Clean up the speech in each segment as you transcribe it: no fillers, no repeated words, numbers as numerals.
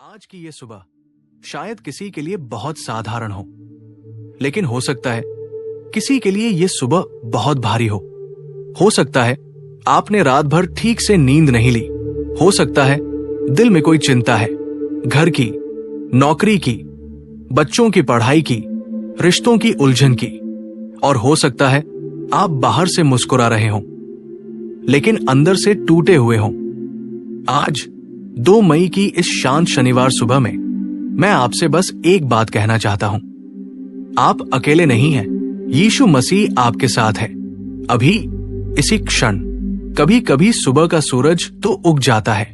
आज की ये सुबह शायद किसी के लिए बहुत साधारण हो, लेकिन हो सकता है किसी के लिए ये सुबह बहुत भारी हो सकता है आपने रात भर ठीक से नींद नहीं ली, हो सकता है दिल में कोई चिंता है, घर की, नौकरी की, बच्चों की पढ़ाई की, रिश्तों की उलझन की, और हो सकता है आप बाहर से मुस्कुरा रहे हों लेकिन अंदर से टूटे हुए हों। आज 2 मई की इस शांत शनिवार सुबह में मैं आपसे बस एक बात कहना चाहता हूं। आप अकेले नहीं हैं, यीशु मसीह आपके साथ है। अभी इसी क्षण कभी कभी सुबह का सूरज तो उग जाता है,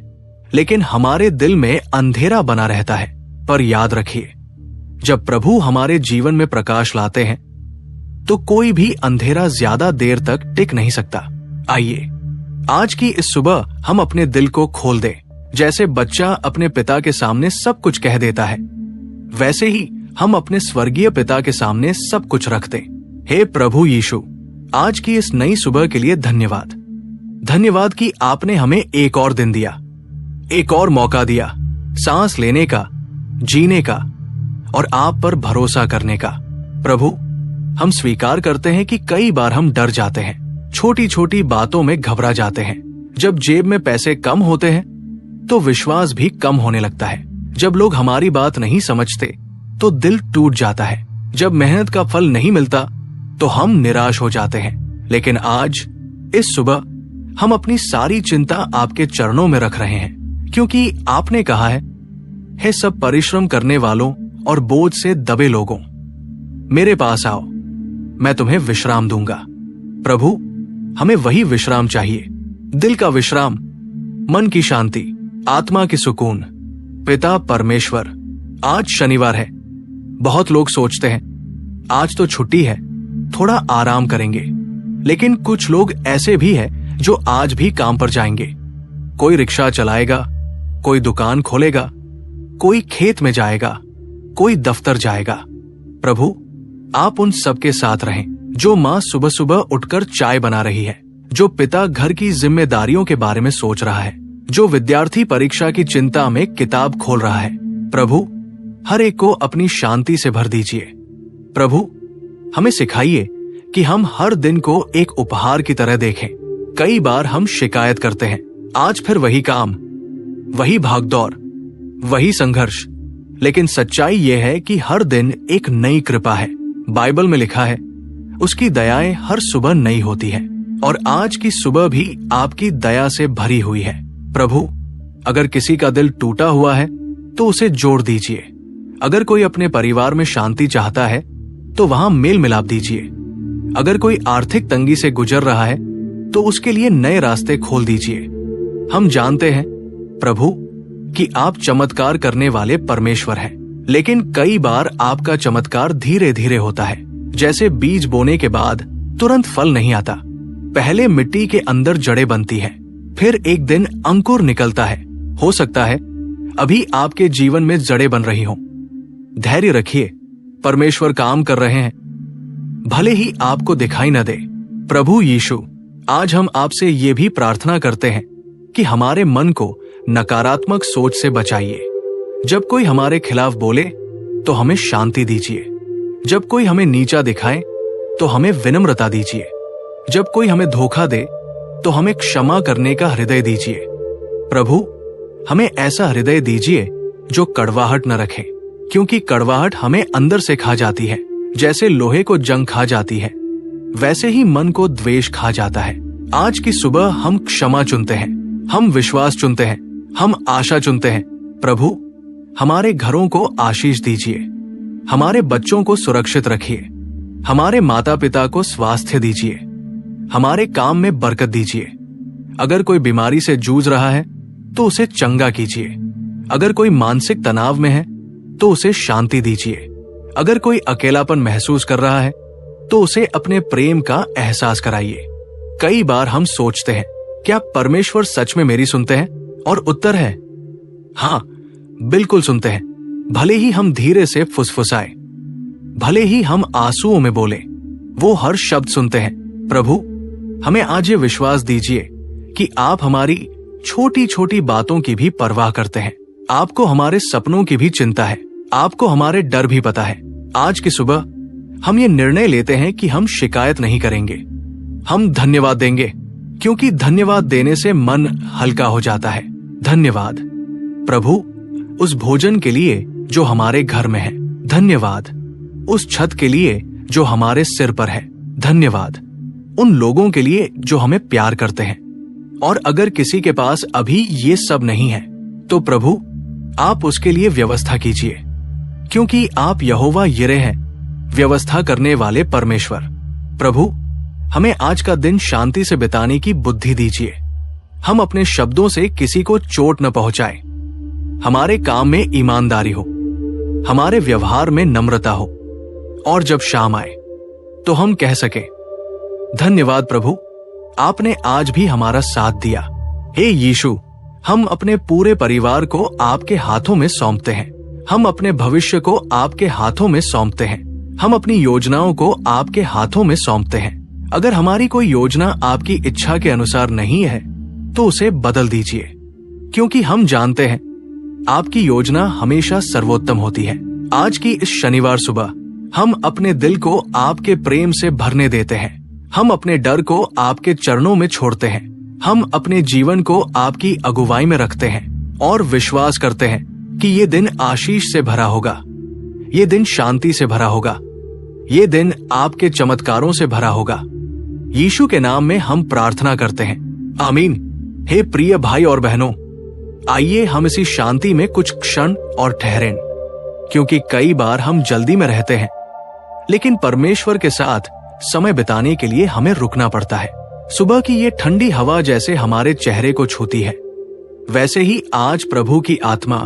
लेकिन हमारे दिल में अंधेरा बना रहता है। पर याद रखिए, जब प्रभु हमारे जीवन में प्रकाश लाते हैं तो कोई भी अंधेरा ज्यादा देर तक टिक नहीं सकता। आइए आज की इस सुबह हम अपने दिल को खोल दें। जैसे बच्चा अपने पिता के सामने सब कुछ कह देता है, वैसे ही हम अपने स्वर्गीय पिता के सामने सब कुछ रख दें। हे प्रभु यीशु, आज की इस नई सुबह के लिए धन्यवाद। धन्यवाद कि आपने हमें एक और दिन दिया, एक और मौका दिया सांस लेने का, जीने का और आप पर भरोसा करने का। प्रभु, हम स्वीकार करते हैं कि कई बार हम डर जाते हैं, छोटी छोटी बातों में घबरा जाते हैं। जब जेब में पैसे कम होते हैं तो विश्वास भी कम होने लगता है। जब लोग हमारी बात नहीं समझते तो दिल टूट जाता है। जब मेहनत का फल नहीं मिलता तो हम निराश हो जाते हैं। लेकिन आज इस सुबह हम अपनी सारी चिंता आपके चरणों में रख रहे हैं, क्योंकि आपने कहा है, हे सब परिश्रम करने वालों और बोझ से दबे लोगों, मेरे पास आओ, मैं तुम्हें विश्राम दूंगा। प्रभु, हमें वही विश्राम चाहिए, दिल का विश्राम, मन की शांति, आत्मा की सुकून। पिता परमेश्वर, आज शनिवार है। बहुत लोग सोचते हैं आज तो छुट्टी है, थोड़ा आराम करेंगे, लेकिन कुछ लोग ऐसे भी हैं जो आज भी काम पर जाएंगे। कोई रिक्शा चलाएगा, कोई दुकान खोलेगा, कोई खेत में जाएगा, कोई दफ्तर जाएगा। प्रभु, आप उन सबके साथ रहें। जो माँ सुबह सुबह उठकर चाय बना रही है, जो पिता घर की जिम्मेदारियों के बारे में सोच रहा है, जो विद्यार्थी परीक्षा की चिंता में किताब खोल रहा है। प्रभु, हर एक को अपनी शांति से भर दीजिए। प्रभु, हमें सिखाइए कि हम हर दिन को एक उपहार की तरह देखें। कई बार हम शिकायत करते हैं, आज फिर वही काम, वही भागदौड़, वही संघर्ष, लेकिन सच्चाई यह है कि हर दिन एक नई कृपा है। बाइबल में लिखा है, उसकी दयाएं हर सुबह नई होती है, और आज की सुबह भी आपकी दया से भरी हुई है। प्रभु, अगर किसी का दिल टूटा हुआ है तो उसे जोड़ दीजिए। अगर कोई अपने परिवार में शांति चाहता है तो वहां मेल मिलाप दीजिए। अगर कोई आर्थिक तंगी से गुजर रहा है तो उसके लिए नए रास्ते खोल दीजिए। हम जानते हैं प्रभु कि आप चमत्कार करने वाले परमेश्वर हैं, लेकिन कई बार आपका चमत्कार धीरे धीरे होता है। जैसे बीज बोने के बाद तुरंत फल नहीं आता, पहले मिट्टी के अंदर जड़ें बनती हैं, फिर एक दिन अंकुर निकलता है। हो सकता है अभी आपके जीवन में जड़ें बन रही हों। धैर्य रखिए, परमेश्वर काम कर रहे हैं, भले ही आपको दिखाई न दे। प्रभु यीशु, आज हम आपसे ये भी प्रार्थना करते हैं कि हमारे मन को नकारात्मक सोच से बचाइए। जब कोई हमारे खिलाफ बोले तो हमें शांति दीजिए। जब कोई हमें नीचा दिखाए तो हमें विनम्रता दीजिए। जब कोई हमें धोखा दे तो हमें क्षमा करने का हृदय दीजिए। प्रभु, हमें ऐसा हृदय दीजिए जो कड़वाहट न रखे, क्योंकि कड़वाहट हमें अंदर से खा जाती है। जैसे लोहे को जंग खा जाती है, वैसे ही मन को द्वेष खा जाता है। आज की सुबह हम क्षमा चुनते हैं, हम विश्वास चुनते हैं, हम आशा चुनते हैं। प्रभु, हमारे घरों को आशीष दीजिए, हमारे बच्चों को सुरक्षित रखिए, हमारे माता पिता को स्वास्थ्य दीजिए, हमारे काम में बरकत दीजिए। अगर कोई बीमारी से जूझ रहा है तो उसे चंगा कीजिए। अगर कोई मानसिक तनाव में है तो उसे शांति दीजिए। अगर कोई अकेलापन महसूस कर रहा है तो उसे अपने प्रेम का एहसास कराइए। कई बार हम सोचते हैं, क्या परमेश्वर सच में मेरी सुनते हैं? और उत्तर है हाँ, बिल्कुल सुनते हैं। भले ही हम धीरे से फुसफुसाए, भले ही हम आंसुओं में बोले, वो हर शब्द सुनते हैं। प्रभु, हमें आज ये विश्वास दीजिए कि आप हमारी छोटी छोटी बातों की भी परवाह करते हैं। आपको हमारे सपनों की भी चिंता है, आपको हमारे डर भी पता है। आज की सुबह हम ये निर्णय लेते हैं कि हम शिकायत नहीं करेंगे, हम धन्यवाद देंगे, क्योंकि धन्यवाद देने से मन हल्का हो जाता है। धन्यवाद प्रभु उस भोजन के लिए जो हमारे घर में है, धन्यवाद उस छत के लिए जो हमारे सिर पर है, धन्यवाद उन लोगों के लिए जो हमें प्यार करते हैं। और अगर किसी के पास अभी ये सब नहीं है तो प्रभु आप उसके लिए व्यवस्था कीजिए, क्योंकि आप यहोवा यिरे हैं, व्यवस्था करने वाले परमेश्वर। प्रभु हमें आज का दिन शांति से बिताने की बुद्धि दीजिए। हम अपने शब्दों से किसी को चोट न पहुंचाएं, हमारे काम में ईमानदारी हो, हमारे व्यवहार में नम्रता हो, और जब शाम आए तो हम कह सके धन्यवाद प्रभु, आपने आज भी हमारा साथ दिया। हे यीशु, हम अपने पूरे परिवार को आपके हाथों में सौंपते हैं, हम अपने भविष्य को आपके हाथों में सौंपते हैं, हम अपनी योजनाओं को आपके हाथों में सौंपते हैं। अगर हमारी कोई योजना आपकी इच्छा के अनुसार नहीं है तो उसे बदल दीजिए, क्योंकि हम जानते हैं आपकी योजना हमेशा सर्वोत्तम होती है। आज की इस शनिवार सुबह हम अपने दिल को आपके प्रेम से भरने देते हैं, हम अपने डर को आपके चरणों में छोड़ते हैं, हम अपने जीवन को आपकी अगुवाई में रखते हैं और विश्वास करते हैं कि ये दिन आशीष से भरा होगा, ये दिन शांति से भरा होगा, ये दिन आपके चमत्कारों से भरा होगा। यीशु के नाम में हम प्रार्थना करते हैं, आमीन। हे प्रिय भाई और बहनों, आइए हम इसी शांति में कुछ क्षण और ठहरें, क्योंकि कई बार हम जल्दी में रहते हैं, लेकिन परमेश्वर के साथ समय बिताने के लिए हमें रुकना पड़ता है। सुबह की ये ठंडी हवा जैसे हमारे चेहरे को छूती है, वैसे ही आज प्रभु की आत्मा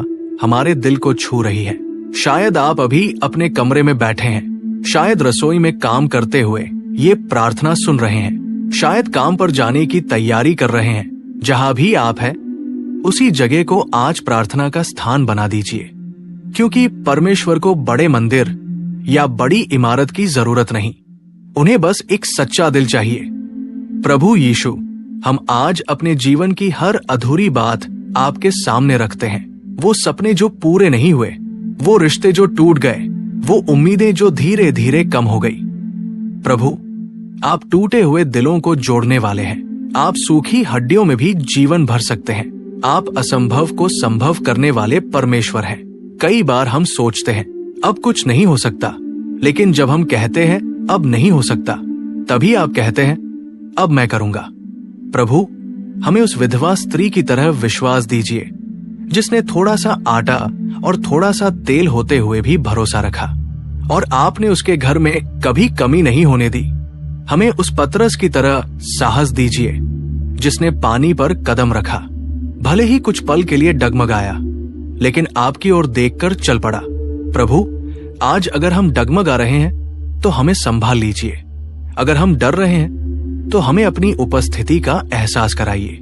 हमारे दिल को छू रही है। शायद आप अभी अपने कमरे में बैठे हैं, शायद रसोई में काम करते हुए ये प्रार्थना सुन रहे हैं, शायद काम पर जाने की तैयारी कर रहे हैं। जहां भी आप हैं, उसी जगह को आज प्रार्थना का स्थान बना दीजिए, क्योंकि परमेश्वर को बड़े मंदिर या बड़ी इमारत की जरूरत नहीं, उन्हें बस एक सच्चा दिल चाहिए। प्रभु यीशु, हम आज अपने जीवन की हर अधूरी बात आपके सामने रखते हैं। वो सपने जो पूरे नहीं हुए, वो रिश्ते जो टूट गए, वो उम्मीदें जो धीरे धीरे कम हो गई। प्रभु, आप टूटे हुए दिलों को जोड़ने वाले हैं, आप सूखी हड्डियों में भी जीवन भर सकते हैं, आप असंभव को संभव करने वाले परमेश्वर हैं। कई बार हम सोचते हैं अब कुछ नहीं हो सकता, लेकिन जब हम कहते हैं अब नहीं हो सकता, तभी आप कहते हैं अब मैं करूंगा। प्रभु, हमें उस विधवा स्त्री की तरह विश्वास दीजिए, जिसने थोड़ा सा आटा और थोड़ा सा तेल होते हुए भी भरोसा रखा, और आपने उसके घर में कभी कमी नहीं होने दी। हमें उस पतरस की तरह साहस दीजिए, जिसने पानी पर कदम रखा, भले ही कुछ पल के लिए डगमगाया, लेकिन आपकी ओर देखकर चल पड़ा। प्रभु, आज अगर हम डगमगा रहे हैं तो हमें संभाल लीजिए, अगर हम डर रहे हैं तो हमें अपनी उपस्थिति का एहसास कराइए।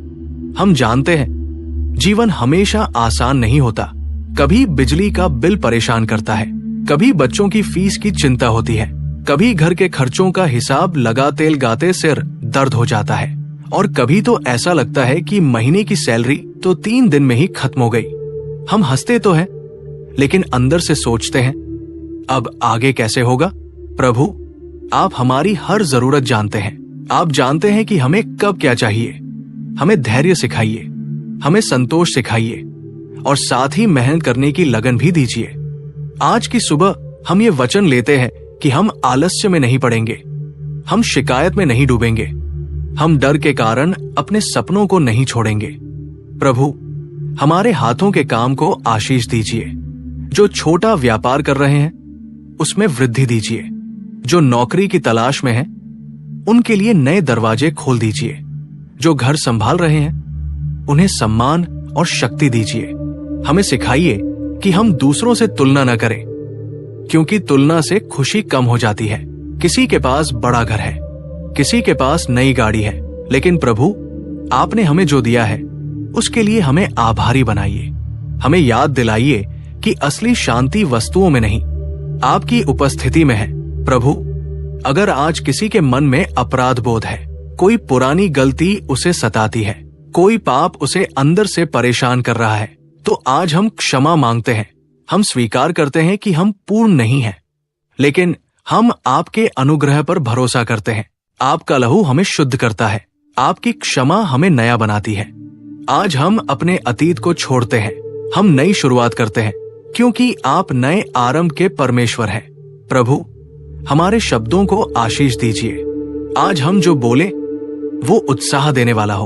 हम जानते हैं जीवन हमेशा आसान नहीं होता, कभी बिजली का बिल परेशान करता है, कभी बच्चों की फीस की चिंता होती है, कभी घर के खर्चों का हिसाब लगाते लगाते सिर दर्द हो जाता है, और कभी तो ऐसा लगता है कि महीने की सैलरी तो 3 दिन में ही खत्म हो गई। हम हंसते तो हैं, लेकिन अंदर से सोचते हैं अब आगे कैसे होगा। प्रभु, आप हमारी हर जरूरत जानते हैं, आप जानते हैं कि हमें कब क्या चाहिए। हमें धैर्य सिखाइए, हमें संतोष सिखाइए, और साथ ही मेहनत करने की लगन भी दीजिए। आज की सुबह हम ये वचन लेते हैं कि हम आलस्य में नहीं पड़ेंगे, हम शिकायत में नहीं डूबेंगे, हम डर के कारण अपने सपनों को नहीं छोड़ेंगे। प्रभु, हमारे हाथों के काम को आशीष दीजिए। जो छोटा व्यापार कर रहे हैं उसमें वृद्धि दीजिए, जो नौकरी की तलाश में हैं उनके लिए नए दरवाजे खोल दीजिए, जो घर संभाल रहे हैं उन्हें सम्मान और शक्ति दीजिए। हमें सिखाइए कि हम दूसरों से तुलना न करें, क्योंकि तुलना से खुशी कम हो जाती है। किसी के पास बड़ा घर है, किसी के पास नई गाड़ी है, लेकिन प्रभु, आपने हमें जो दिया है उसके लिए हमें आभारी बनाइए। हमें याद दिलाइए कि असली शांति वस्तुओं में नहीं, आपकी उपस्थिति में है। प्रभु, अगर आज किसी के मन में अपराध बोध है, कोई पुरानी गलती उसे सताती है, कोई पाप उसे अंदर से परेशान कर रहा है, तो आज हम क्षमा मांगते हैं। हम स्वीकार करते हैं कि हम पूर्ण नहीं हैं, लेकिन हम आपके अनुग्रह पर भरोसा करते हैं। आपका लहू हमें शुद्ध करता है, आपकी क्षमा हमें नया बनाती है। आज हम अपने अतीत को छोड़ते हैं, हम नई शुरुआत करते हैं, क्योंकि आप नए आरंभ के परमेश्वर हैं। प्रभु, हमारे शब्दों को आशीष दीजिए। आज हम जो बोले वो उत्साह देने वाला हो।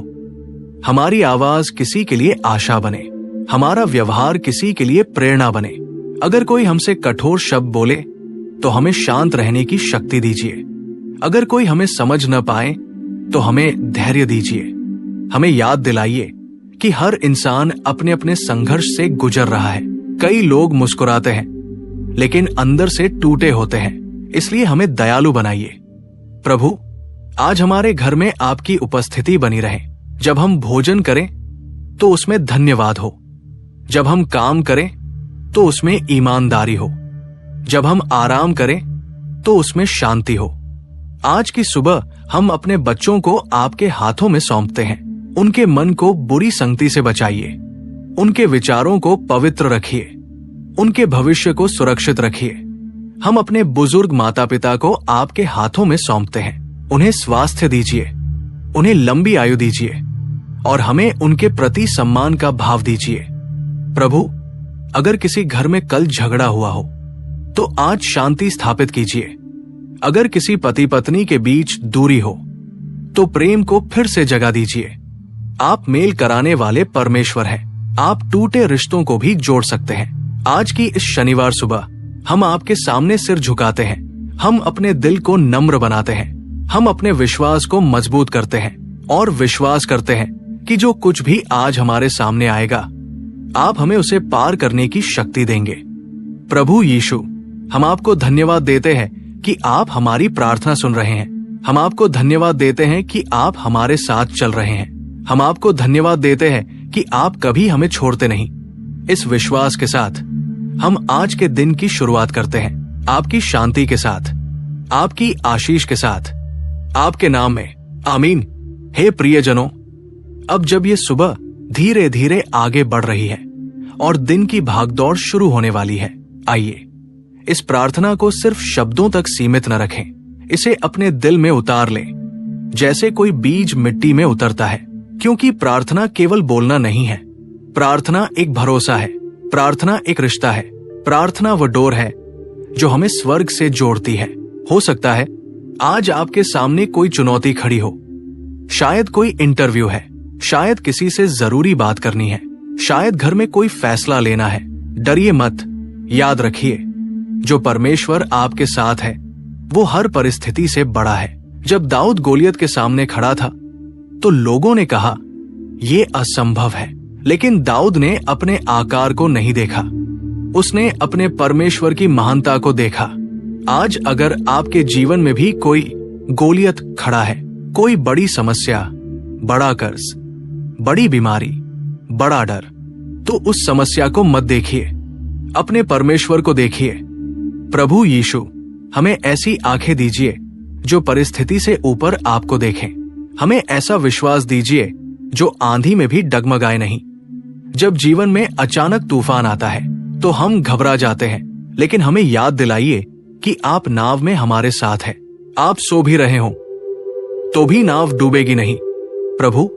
हमारी आवाज किसी के लिए आशा बने, हमारा व्यवहार किसी के लिए प्रेरणा बने। अगर कोई हमसे कठोर शब्द बोले तो हमें शांत रहने की शक्ति दीजिए। अगर कोई हमें समझ न पाए तो हमें धैर्य दीजिए। हमें याद दिलाइए कि हर इंसान अपने अपने संघर्ष से गुजर रहा है। कई लोग मुस्कुराते हैं लेकिन अंदर से टूटे होते हैं, इसलिए हमें दयालु बनाइए। प्रभु, आज हमारे घर में आपकी उपस्थिति बनी रहे। जब हम भोजन करें तो उसमें धन्यवाद हो, जब हम काम करें तो उसमें ईमानदारी हो, जब हम आराम करें तो उसमें शांति हो। आज की सुबह हम अपने बच्चों को आपके हाथों में सौंपते हैं। उनके मन को बुरी संगति से बचाइए, उनके विचारों को पवित्र रखिए, उनके भविष्य को सुरक्षित रखिए। हम अपने बुजुर्ग माता पिता को आपके हाथों में सौंपते हैं। उन्हें स्वास्थ्य दीजिए, उन्हें लंबी आयु दीजिए और हमें उनके प्रति सम्मान का भाव दीजिए। प्रभु, अगर किसी घर में कल झगड़ा हुआ हो तो आज शांति स्थापित कीजिए। अगर किसी पति पत्नी के बीच दूरी हो तो प्रेम को फिर से जगा दीजिए। आप मेल कराने वाले परमेश्वर हैं। आप टूटे रिश्तों को भी जोड़ सकते हैं। आज की इस शनिवार सुबह हम आपके सामने सिर झुकाते हैं। हम अपने दिल को नम्र बनाते हैं। हम अपने विश्वास को मजबूत करते हैं और विश्वास करते हैं कि जो कुछ भी आज हमारे सामने आएगा, आप हमें उसे पार करने की शक्ति देंगे। प्रभु यीशु, हम आपको धन्यवाद देते हैं कि आप हमारी प्रार्थना सुन रहे हैं। हम आपको धन्यवाद देते हैं कि आप हमारे साथ चल रहे हैं। हम आपको धन्यवाद देते हैं कि आप कभी हमें छोड़ते नहीं। इस विश्वास के साथ हम आज के दिन की शुरुआत करते हैं, आपकी शांति के साथ, आपकी आशीष के साथ, आपके नाम में, आमीन। हे प्रियजनों, अब जब ये सुबह धीरे धीरे आगे बढ़ रही है और दिन की भागदौड़ शुरू होने वाली है, आइए इस प्रार्थना को सिर्फ शब्दों तक सीमित न रखें। इसे अपने दिल में उतार लें, जैसे कोई बीज मिट्टी में उतरता है। क्योंकि प्रार्थना केवल बोलना नहीं है, प्रार्थना एक भरोसा है, प्रार्थना एक रिश्ता है, प्रार्थना वो डोर है जो हमें स्वर्ग से जोड़ती है। हो सकता है आज आपके सामने कोई चुनौती खड़ी हो, शायद कोई इंटरव्यू है, शायद किसी से जरूरी बात करनी है, शायद घर में कोई फैसला लेना है। डरिए मत, याद रखिए जो परमेश्वर आपके साथ है वो हर परिस्थिति से बड़ा है। जब दाऊद गोलियत के सामने खड़ा था तो लोगों ने कहा ये असंभव है, लेकिन दाऊद ने अपने आकार को नहीं देखा, उसने अपने परमेश्वर की महानता को देखा। आज अगर आपके जीवन में भी कोई गोलियत खड़ा है, कोई बड़ी समस्या, बड़ा कर्ज, बड़ी बीमारी, बड़ा डर, तो उस समस्या को मत देखिए, अपने परमेश्वर को देखिए। प्रभु यीशु, हमें ऐसी आंखें दीजिए जो परिस्थिति से ऊपर आपको देखें। हमें ऐसा विश्वास दीजिए जो आंधी में भी डगमगाए नहीं। जब जीवन में अचानक तूफान आता है तो हम घबरा जाते हैं, लेकिन हमें याद दिलाइए कि आप नाव में हमारे साथ हैं। आप सो भी रहे हो तो भी नाव डूबेगी नहीं। प्रभु,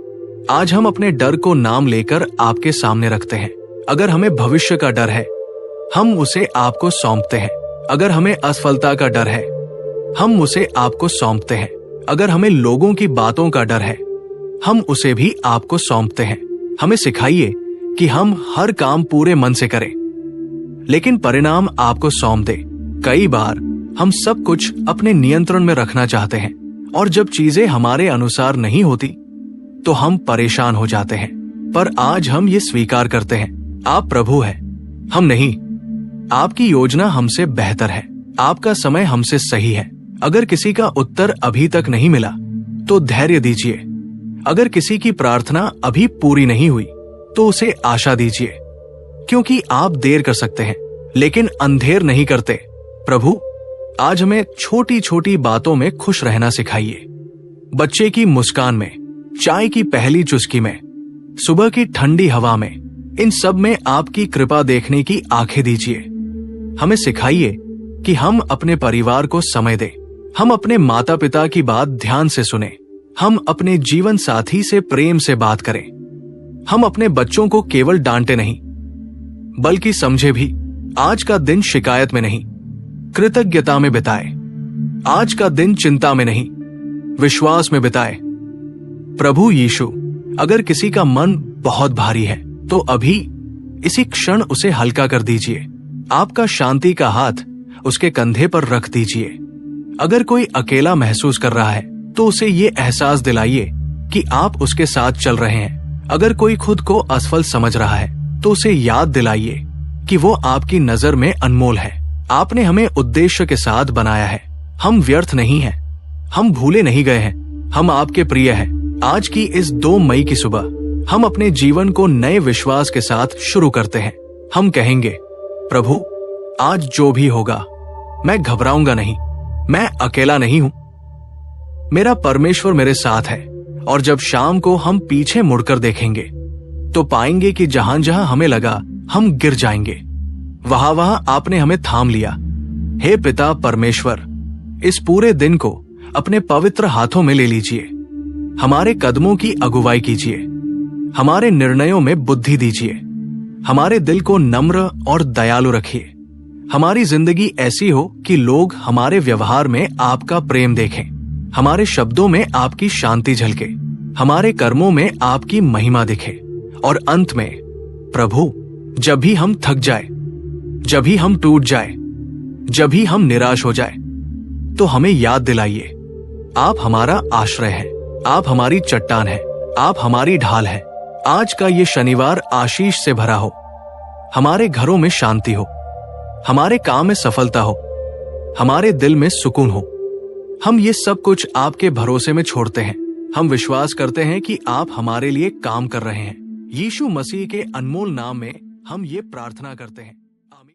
आज हम अपने डर को नाम लेकर आपके सामने रखते हैं। अगर हमें भविष्य का डर है, हम उसे आपको सौंपते हैं। अगर हमें असफलता का डर है, हम उसे आपको सौंपते हैं। अगर हमें लोगों की बातों का डर है, हम उसे भी आपको सौंपते हैं। हमें सिखाइए कि हम हर काम पूरे मन से करें, लेकिन परिणाम आपको सौंप दें। कई बार हम सब कुछ अपने नियंत्रण में रखना चाहते हैं और जब चीजें हमारे अनुसार नहीं होती तो हम परेशान हो जाते हैं। पर आज हम ये स्वीकार करते हैं, आप प्रभु हैं, हम नहीं। आपकी योजना हमसे बेहतर है, आपका समय हमसे सही है। अगर किसी का उत्तर अभी तक नहीं मिला तो धैर्य दीजिए। अगर किसी की प्रार्थना अभी पूरी नहीं हुई तो उसे आशा दीजिए, क्योंकि आप देर कर सकते हैं लेकिन अंधेर नहीं करते। प्रभु, आज हमें छोटी छोटी बातों में खुश रहना सिखाइए। बच्चे की मुस्कान में, चाय की पहली चुस्की में, सुबह की ठंडी हवा में इन सब में आपकी कृपा देखने की आंखें दीजिए। हमें सिखाइए कि हम अपने परिवार को समय दें, हम अपने माता पिता की बात ध्यान से सुने, हम अपने जीवन साथी से प्रेम से बात करें, हम अपने बच्चों को केवल डांटे नहीं बल्कि समझे भी। आज का दिन शिकायत में नहीं, कृतज्ञता में बिताए। आज का दिन चिंता में नहीं, विश्वास में बिताए। प्रभु यीशु, अगर किसी का मन बहुत भारी है तो अभी इसी क्षण उसे हल्का कर दीजिए। आपका शांति का हाथ उसके कंधे पर रख दीजिए। अगर कोई अकेला महसूस कर रहा है तो उसे ये एहसास दिलाइए कि आप उसके साथ चल रहे हैं। अगर कोई खुद को असफल समझ रहा है तो उसे याद दिलाइए कि वो आपकी नजर में अनमोल है। आपने हमें उद्देश्य के साथ बनाया है। हम व्यर्थ नहीं हैं, हम भूले नहीं गए हैं, हम आपके प्रिय हैं। आज की इस 2 मई की सुबह हम अपने जीवन को नए विश्वास के साथ शुरू करते हैं। हम कहेंगे, प्रभु आज जो भी होगा मैं घबराऊंगा नहीं, मैं अकेला नहीं हूं, मेरा परमेश्वर मेरे साथ है। और जब शाम को हम पीछे मुड़कर देखेंगे तो पाएंगे कि जहां जहां हमें लगा हम गिर जाएंगे, वहां वहां आपने हमें थाम लिया। हे पिता परमेश्वर, इस पूरे दिन को अपने पवित्र हाथों में ले लीजिए। हमारे कदमों की अगुवाई कीजिए, हमारे निर्णयों में बुद्धि दीजिए, हमारे दिल को नम्र और दयालु रखिए। हमारी जिंदगी ऐसी हो कि लोग हमारे व्यवहार में आपका प्रेम देखें, हमारे शब्दों में आपकी शांति झलके, हमारे कर्मों में आपकी महिमा दिखे। और अंत में प्रभु, जब भी हम थक जाए, जब भी हम टूट जाए, जब भी हम निराश हो जाए, तो हमें याद दिलाइए, आप हमारा आश्रय है, आप हमारी चट्टान है, आप हमारी ढाल है। आज का ये शनिवार आशीष से भरा हो, हमारे घरों में शांति हो, हमारे काम में सफलता हो, हमारे दिल में सुकून हो। हम ये सब कुछ आपके भरोसे में छोड़ते हैं। हम विश्वास करते हैं कि आप हमारे लिए काम कर रहे हैं। यीशु मसीह के अनमोल नाम में हम ये प्रार्थना करते हैं।